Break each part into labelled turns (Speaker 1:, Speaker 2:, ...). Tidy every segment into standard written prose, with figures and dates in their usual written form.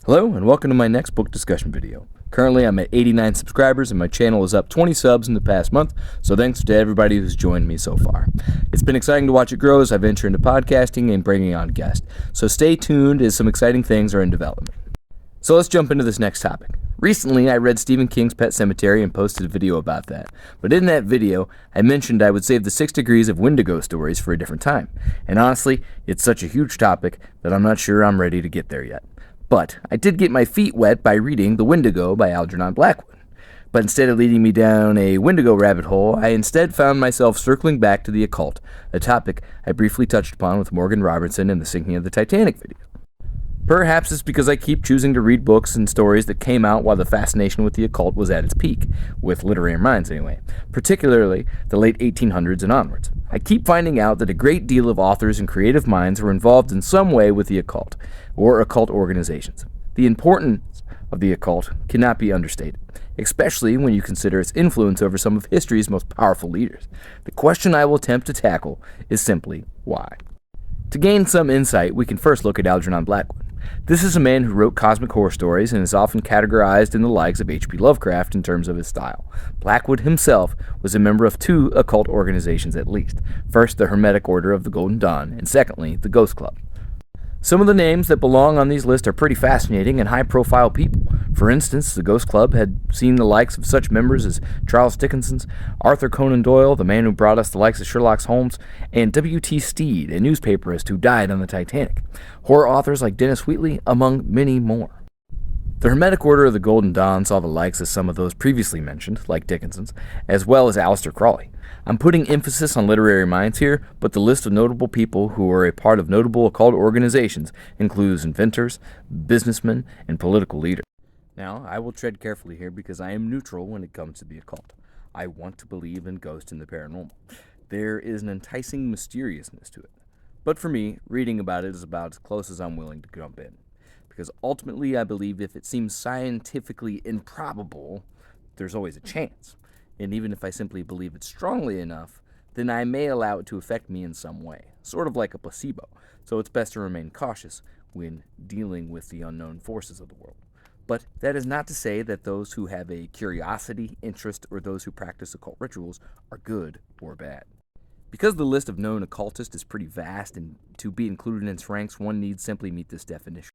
Speaker 1: Hello and welcome to my next book discussion video. Currently I'm at 89 subscribers and my channel is up 20 subs in the past month, so thanks to everybody who's joined me so far. It's been exciting to watch it grow as I venture into podcasting and bringing on guests, so stay tuned as some exciting things are in development. So let's jump into this next topic. Recently I read Stephen King's Pet Sematary and posted a video about that, but in that video I mentioned I would save the 6 degrees of Wendigo stories for a different time, and honestly it's such a huge topic that I'm not sure I'm ready to get there yet. But I did get my feet wet by reading The Wendigo by Aljernon Blackwood. But instead of leading me down a Wendigo rabbit hole, I instead found myself circling back to the occult, a topic I briefly touched upon with Morgan Robertson in the Sinking of the Titanic video. Perhaps it's because I keep choosing to read books and stories that came out while the fascination with the occult was at its peak, with literary minds anyway, particularly the late 1800s and onwards. I keep finding out that a great deal of authors and creative minds were involved in some way with the occult, or occult organizations. The importance of the occult cannot be understated, especially when you consider its influence over some of history's most powerful leaders. The question I will attempt to tackle is simply why. To gain some insight, we can first look at Aljernon Blackwood. This is a man who wrote cosmic horror stories and is often categorized in the likes of H.P. Lovecraft in terms of his style. Blackwood himself was a member of 2 occult organizations at least. First, the Hermetic Order of the Golden Dawn, and secondly, the Ghost Club. Some of the names that belong on these lists are pretty fascinating and high-profile people. For instance, the Ghost Club had seen the likes of such members as Charles Dickens, Arthur Conan Doyle, the man who brought us the likes of Sherlock Holmes, and W.T. Stead, a newspaperist who died on the Titanic. Horror authors like Dennis Wheatley, among many more. The Hermetic Order of the Golden Dawn saw the likes of some of those previously mentioned, like Dickinson's, as well as Aleister Crowley. I'm putting emphasis on literary minds here, but the list of notable people who are a part of notable occult organizations includes inventors, businessmen, and political leaders. Now, I will tread carefully here because I am neutral when it comes to the occult. I want to believe in ghosts and the paranormal. There is an enticing mysteriousness to it. But for me, reading about it is about as close as I'm willing to jump in. Because ultimately, I believe if it seems scientifically improbable, there's always a chance. And even if I simply believe it strongly enough, then I may allow it to affect me in some way, sort of like a placebo. So it's best to remain cautious when dealing with the unknown forces of the world. But that is not to say that those who have a curiosity, interest, or those who practice occult rituals are good or bad. Because the list of known occultists is pretty vast, and to be included in its ranks, one needs simply meet this definition.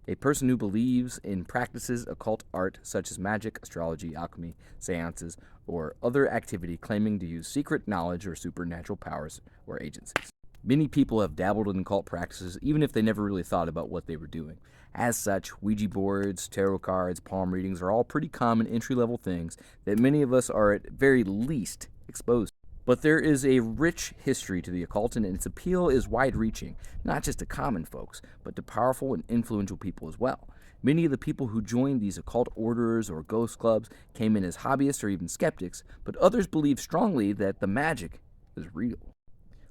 Speaker 1: A person who believes in practices occult art such as magic, astrology, alchemy, seances, or other activity claiming to use secret knowledge or supernatural powers or agencies. Many people have dabbled in occult practices even if they never really thought about what they were doing. As such, Ouija boards, tarot cards, palm readings are all pretty common entry-level things that many of us are at very least exposed to. But there is a rich history to the occult, and its appeal is wide-reaching, not just to common folks, but to powerful and influential people as well. Many of the people who joined these occult orders or ghost clubs came in as hobbyists or even skeptics, but others believe strongly that the magic is real.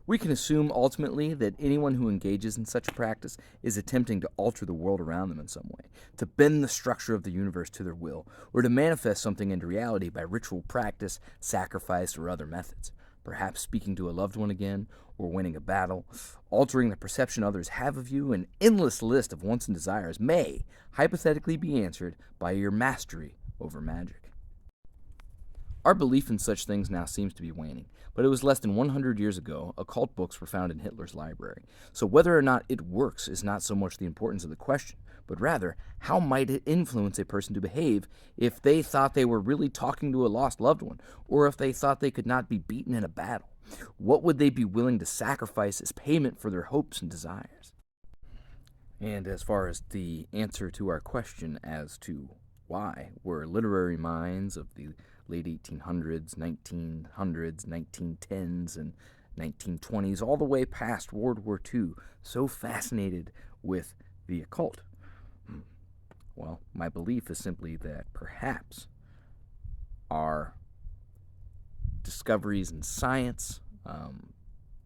Speaker 1: We can assume ultimately that anyone who engages in such a practice is attempting to alter the world around them in some way, to bend the structure of the universe to their will, or to manifest something into reality by ritual practice, sacrifice, or other methods. Perhaps speaking to a loved one again, or winning a battle, altering the perception others have of you. An endless list of wants and desires may hypothetically be answered by your mastery over magic. Our belief in such things now seems to be waning, but it was less than 100 years ago occult books were found in Hitler's library. So whether or not it works is not so much the importance of the question, but rather, how might it influence a person to behave if they thought they were really talking to a lost loved one, or if they thought they could not be beaten in a battle? What would they be willing to sacrifice as payment for their hopes and desires? And as far as the answer to our question as to why were literary minds of the late 1800s, 1900s, 1910s, and 1920s, all the way past World War II, so fascinated with the occult? Well, my belief is simply that perhaps our discoveries in science,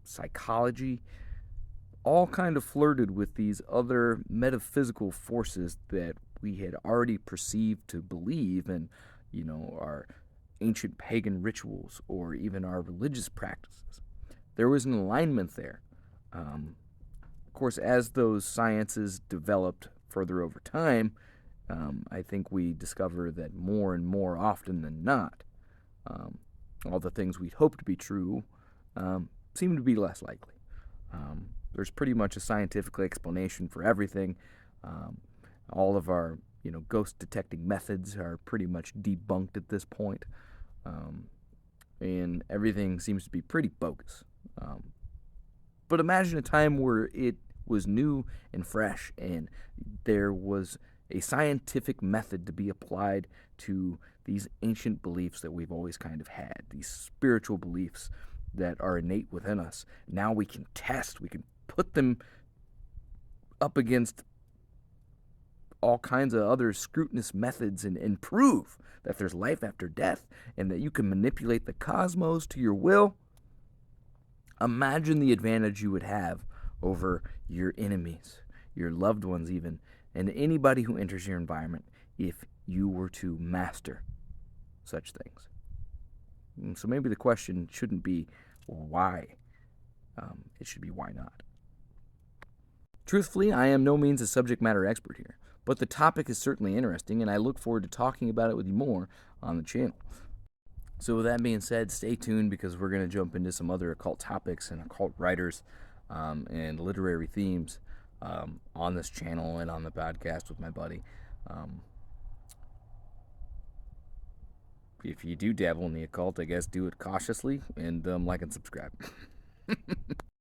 Speaker 1: psychology, all kind of flirted with these other metaphysical forces that we had already perceived to believe in, our ancient pagan rituals or even our religious practices. There was an alignment there. Of course, as those sciences developed further over time, I think we discover that more and more often than not, all the things we hope to be true seem to be less likely. There's pretty much a scientific explanation for everything. All of our, ghost detecting methods are pretty much debunked at this point, and everything seems to be pretty bogus. But imagine a time where it was new and fresh, and there was a scientific method to be applied to these ancient beliefs that we've always kind of had, these spiritual beliefs that are innate within us. Now we can test, we can put them up against all kinds of other scrutinous methods and prove that there's life after death and that you can manipulate the cosmos to your will. Imagine the advantage you would have over your enemies, your loved ones even, and anybody who enters your environment if you were to master such things. So maybe the question shouldn't be why. It should be why not. Truthfully, I am no means a subject matter expert here, but the topic is certainly interesting, and I look forward to talking about it with you more on the channel. So with that being said, stay tuned because we're going to jump into some other occult topics and occult writers and literary themes on this channel and on the podcast with my buddy. If you do dabble in the occult, I guess do it cautiously and like and subscribe.